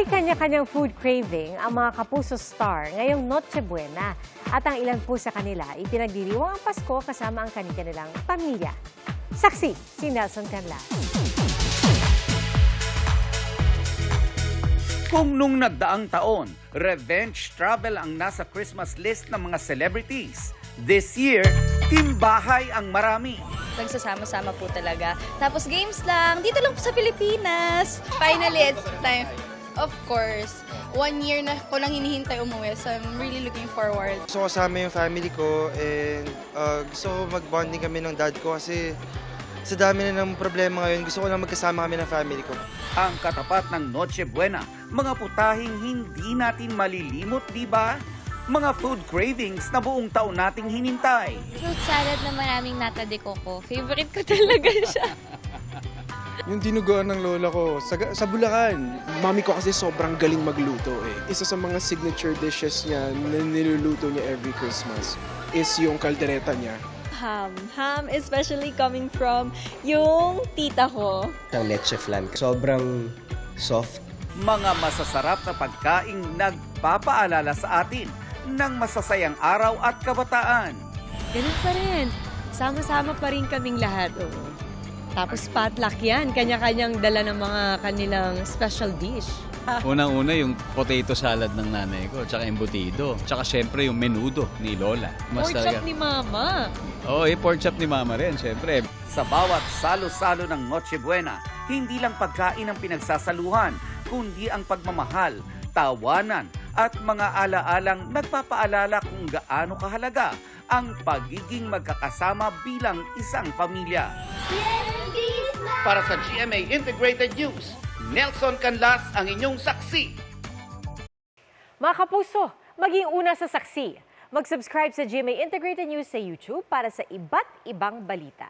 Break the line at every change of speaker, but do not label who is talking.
May kanya-kanyang food craving ang mga Kapuso Star ngayong Noche Buena. At ang ilan po sa kanila ipinagdiriwang ang Pasko kasama ang kanilang pamilya. Saksi si Nelson Canla.
Kung nung nagdaang taon, revenge travel ang nasa Christmas list ng mga celebrities, this year, team bahay ang marami.
Nagsasama-sama po talaga. Tapos games lang, dito lang po sa Pilipinas. Finally, it's time. Of course, 1 year na ko lang hinihintay umuwi, so I'm really looking forward.
Gusto ko kasama yung family ko and gusto ko mag-bonding kami ng dad ko kasi sa dami na ng problema ngayon, gusto ko lang magkasama kami ng family ko.
Ang katapat ng Noche Buena, mga putahing hindi natin malilimot, di ba? Mga food cravings na buong taon nating hinintay.
Fruit salad na maraming nata de coco. Favorite ko talaga siya.
Yung dinuguan ng lola ko sa Bulacan. Mami ko kasi sobrang galing magluto eh. Isa sa mga signature dishes niya na niluluto niya every Christmas is yung kaldereta niya.
Ham, especially coming from yung tita ko.
Ang leche flan. Sobrang soft.
Mga masasarap na pagkaing nagpapaalala sa atin ng masasayang araw at kabataan.
Ganun pa rin. Sama-sama pa rin kaming lahat. Oh. Tapos potluck yan. Kanya-kanyang dala ng mga kanilang special dish.
Unang-una yung potato salad ng nanay ko, tsaka embutido. Tsaka syempre yung menudo ni Lola.
Pork chop ni Mama.
Oo, pork chop ni Mama rin, syempre.
Sa bawat salo-salo ng Noche Buena, hindi lang pagkain ang pinagsasaluhan, kundi ang pagmamahal, tawanan, at mga alaalang nagpapaalala kung gaano kahalaga ang pagiging magkakasama bilang isang pamilya. Para sa GMA Integrated News, Nelson Canlas ang inyong saksi.
Mga Kapuso, maging una sa saksi. Mag-subscribe sa GMA Integrated News sa YouTube para sa iba't ibang balita.